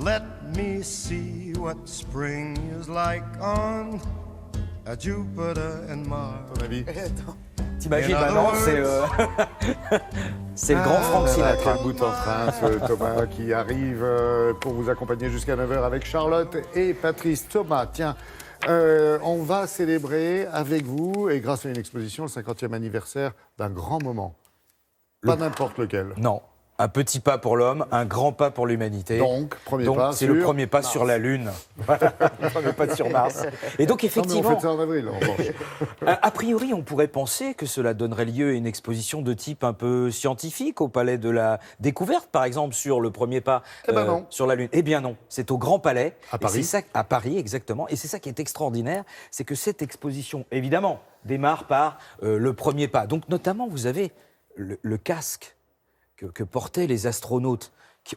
Let me see what spring is like on Jupiter and Mars. À ton avis? T'imagines, maintenant, c'est le grand Frank Sinatra. Quel bout en train, ce Thomas qui arrive pour vous accompagner jusqu'à 9h avec Charlotte et Patrice. Thomas, tiens, on va célébrer avec vous, et grâce à une exposition, le 50e anniversaire d'un grand moment. Pas n'importe lequel. Non. Un petit pas pour l'homme, un grand pas pour l'humanité. Donc, c'est le premier pas sur la Lune. Le premier pas sur Mars. Et donc, effectivement... Non, mais on fait ça en avril, en revanche. A priori, on pourrait penser que cela donnerait lieu à une exposition de type un peu scientifique au Palais de la Découverte, par exemple, sur le premier pas sur la Lune. Eh bien non, c'est au Grand Palais. À Paris. À Paris, exactement. Et c'est ça qui est extraordinaire, c'est que cette exposition, évidemment, démarre par le premier pas. Donc, notamment, vous avez le casque que portaient les astronautes,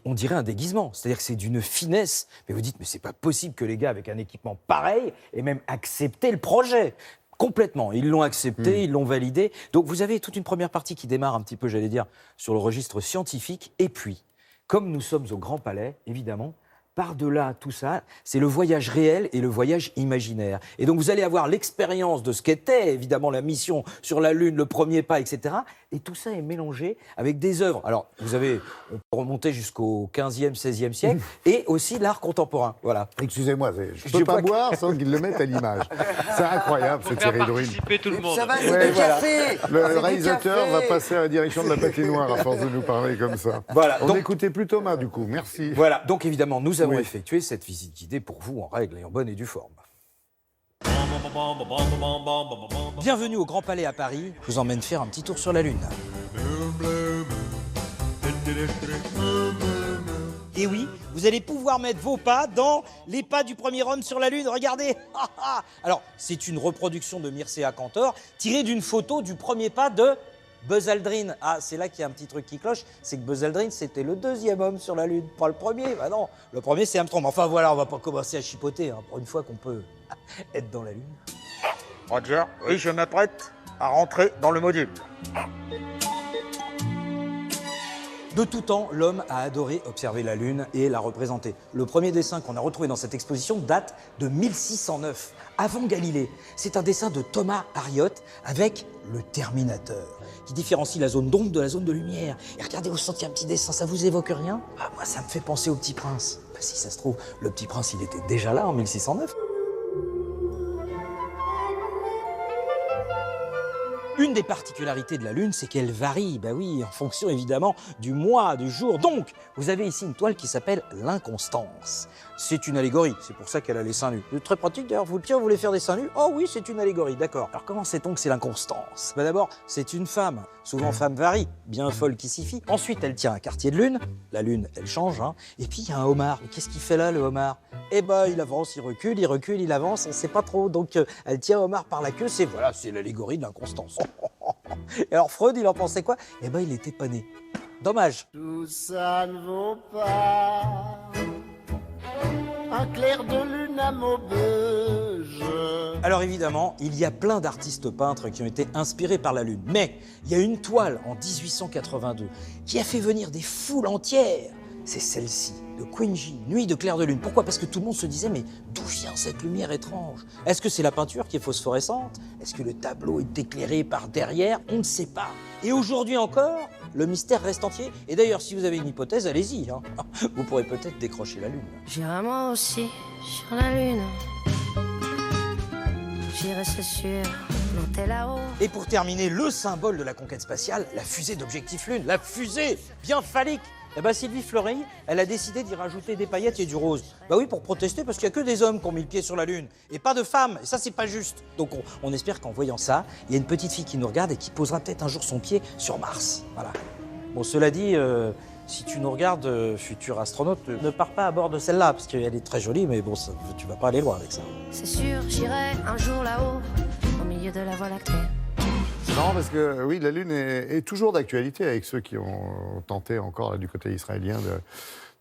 on dirait un déguisement, c'est-à-dire que c'est d'une finesse. Mais vous dites, mais c'est pas possible que les gars avec un équipement pareil aient même accepté le projet. Complètement, ils l'ont accepté, ils l'ont validé. Donc vous avez toute une première partie qui démarre un petit peu, j'allais dire, sur le registre scientifique. Et puis, comme nous sommes au Grand Palais, évidemment, par-delà tout ça, c'est le voyage réel et le voyage imaginaire. Et donc vous allez avoir l'expérience de ce qu'était évidemment la mission sur la Lune, le premier pas, etc. Et tout ça est mélangé avec des œuvres. Alors, on peut remonter jusqu'au 15e, 16e siècle, et aussi l'art contemporain. Voilà. Excusez-moi, je ne peux pas boire sans qu'ils le mettent à l'image. C'est incroyable, cette série de ruines. Tout le monde. Ça va, c'est du café. Le réalisateur va passer à la direction de la patinoire à force de nous parler comme ça. Voilà. On Donc, écoutait plus Thomas, du coup. Merci. Voilà. Donc, évidemment, nous avons effectué cette visite guidée pour vous en règle et en bonne et due forme. Bienvenue au Grand Palais à Paris. Je vous emmène faire un petit tour sur la Lune. Et oui, vous allez pouvoir mettre vos pas dans les pas du premier homme sur la Lune. Regardez. Alors, c'est une reproduction de Mircea Cantor tirée d'une photo du premier pas de Buzz Aldrin. Ah, c'est là qu'il y a un petit truc qui cloche, c'est que Buzz Aldrin, c'était le deuxième homme sur la Lune, pas le premier. Bah non, le premier, c'est Armstrong. Enfin voilà, on va pas commencer à chipoter, hein, pour une fois qu'on peut être dans la Lune. Roger, oui, je m'apprête à rentrer dans le module. De tout temps, l'homme a adoré observer la Lune et la représenter. Le premier dessin qu'on a retrouvé dans cette exposition date de 1609, avant Galilée. C'est un dessin de Thomas Harriot avec le Terminateur, qui différencie la zone d'ombre de la zone de lumière. Et regardez, vous sentez un petit dessin, ça vous évoque rien? Ah, moi, ça me fait penser au Petit Prince. Bah, si ça se trouve, le Petit Prince, il était déjà là en 1609. Une des particularités de la Lune, c'est qu'elle varie, bah oui, en fonction évidemment du mois, du jour. Donc, vous avez ici une toile qui s'appelle l'inconstance. C'est une allégorie, c'est pour ça qu'elle a les seins nus. C'est très pratique d'ailleurs, vous voulez faire des seins nus? Oh oui, c'est une allégorie, d'accord. Alors comment sait-on que c'est l'inconstance? Bah d'abord, c'est une femme, souvent femme varie, bien folle qui s'y fie. Ensuite, elle tient un quartier de lune, la lune, elle change, hein. Et puis il y a un homard. Et qu'est-ce qu'il fait là, le homard? Eh ben, il avance, il recule, il avance, on sait pas trop. Donc, elle tient homard par la queue, c'est l'allégorie de l'inconstance. Et alors Freud, il en pensait quoi? Eh ben, il était pas né. Dommage. Tout ça ne vaut pas un clair de lune à Maubeuge. Alors évidemment, il y a plein d'artistes peintres qui ont été inspirés par la Lune. Mais il y a une toile en 1882 qui a fait venir des foules entières. C'est celle-ci, de Quingy, Nuit de clair de lune. Pourquoi? Parce que tout le monde se disait, mais d'où vient cette lumière étrange? Est-ce que c'est la peinture qui est phosphorescente? Est-ce que le tableau est éclairé par derrière? On ne sait pas. Et aujourd'hui encore, le mystère reste entier. Et d'ailleurs, si vous avez une hypothèse, allez-y, hein. Vous pourrez peut-être décrocher la Lune. J'irai moi aussi sur la Lune. J'irai, c'est sûr, monter là-haut. Et pour terminer, le symbole de la conquête spatiale, la fusée d'objectif Lune. La fusée, bien phallique. Eh ben Sylvie Fleury, elle a décidé d'y rajouter des paillettes et du rose. Bah oui, pour protester, parce qu'il n'y a que des hommes qui ont mis le pied sur la Lune, et pas de femmes, et ça c'est pas juste. Donc on espère qu'en voyant ça, il y a une petite fille qui nous regarde et qui posera peut-être un jour son pied sur Mars. Voilà. Bon, cela dit, si tu nous regardes, futur astronaute, ne pars pas à bord de celle-là, parce qu'elle est très jolie, mais bon, tu vas pas aller loin avec ça. C'est sûr, j'irai un jour là-haut, au milieu de la Voie lactée. C'est marrant parce que, oui, la Lune est toujours d'actualité avec ceux qui ont tenté encore, là, du côté israélien,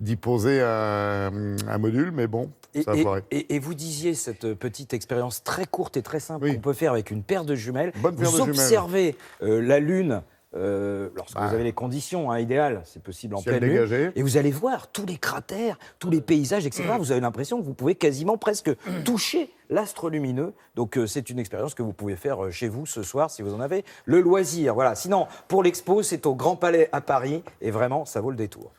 d'y poser un module, mais bon, ça a foiré. Et vous disiez cette petite expérience très courte et très simple qu'on peut faire avec une paire de jumelles. Bonne paire de vous observez la Lune lorsque vous avez les conditions idéales, c'est possible en Ciel pleine lune, dégagé. et vous allez voir tous les cratères, tous les paysages, etc. Vous avez l'impression que vous pouvez quasiment presque toucher l'astre lumineux. Donc c'est une expérience que vous pouvez faire chez vous ce soir si vous en avez le loisir. Voilà. Sinon, pour l'expo, c'est au Grand Palais à Paris, et vraiment, ça vaut le détour.